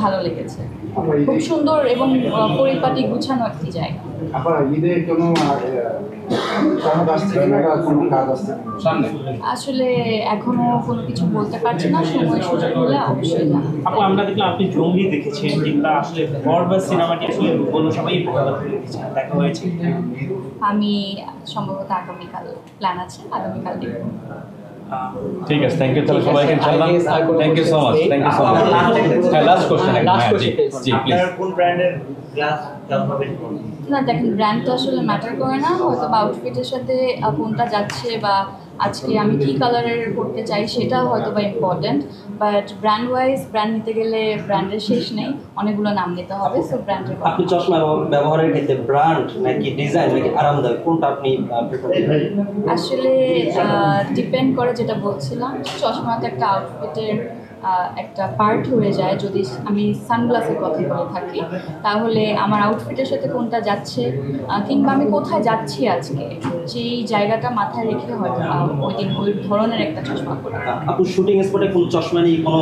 ভালো লেগেছে। খুব সুন্দর এবং পরিপাটি গুছানো একটি জায়গা। আসলে এখনো কোনো কিছু বলতে পারছি না, সময় সুযোগ হলে অবশ্যই জানাবো। আপু আমরা দেখলাম আপনি জঙ্গলি দেখেছেন, যেগুলো আসলে বরবাদ সিনেমাটি আসলে বললো সবাই দেখেছেন, দেখা হয়েছে। আমি সম্ভবত আগামীকাল প্ল্যান আছে, আগামীকাল দেখব। ঠিক আছে, থ্যাংক ইউ তাহলে সবাইকে ইনশাআল্লাহ। Thank you so much, thank you so much. Last question, জি প্লিজ। কোন ব্র্যান্ডের গ্লাস না দেখেন, ব্র্যান্ডটা আসলে ম্যাটার করে না, হয়তো বা আউটফিটের সাথে কোনটা যাচ্ছে বা আজকে আমি কী কালারের করতে চাই সেটা হয়তো বা important, but brand wise brand নিতে গেলে ব্র্যান্ডের শেষ নেই, অনেকগুলো নাম নিতে হবে। সো ব্র্যান্ডের আপনি চশমা ব্যবহারের ক্ষেত্রে ব্র্যান্ড নাকি ডিজাইন নাকি আরামদায়ক কোনটা আপনি প্রেফার করেন? আসলে ডিপেন্ড করে, যেটা বলছিলাম চশমা তো একটা আউটফিটের একটা পার্ট হয়ে যায়। যদি আমি সানগ্লাসের কথা বলে থাকি তাহলে আমার আউটফিটের সাথে কোনটা যাচ্ছে কিংবা আমি কোথায় যাচ্ছি আজকে, যেই জায়গাটা মাথায় রেখে হয়তো ওই দিন ওই ধরনের একটা চশমা পরে। আপনি শুটিং স্পটে কোনো চশমা নেই কোনো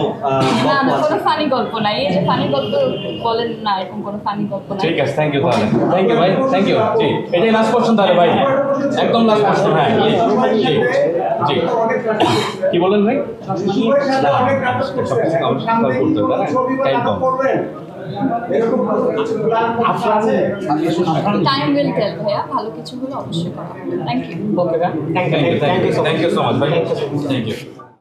না না, কোনো ফানি গল্প নাই। এই যে ফানি গল্প বলেন না, এরকম কোনো ফানি গল্প নাই। ঠিক আছে, থ্যাংক ইউ তাহলে। থ্যাংক ইউ ভাই, থ্যাংক ইউ। জি, এটাই লাস্ট কোশ্চেন তাহলে ভাই, একদম লাস্ট কোশ্চেন। হ্যাঁ জি জি, কি বলেন ভাই? টাইম উইল টেল ভাইয়া, ভালো কিছু হলে অবশ্যই করা। Thank you. Thank you so much ভাই, থ্যাংক ইউ।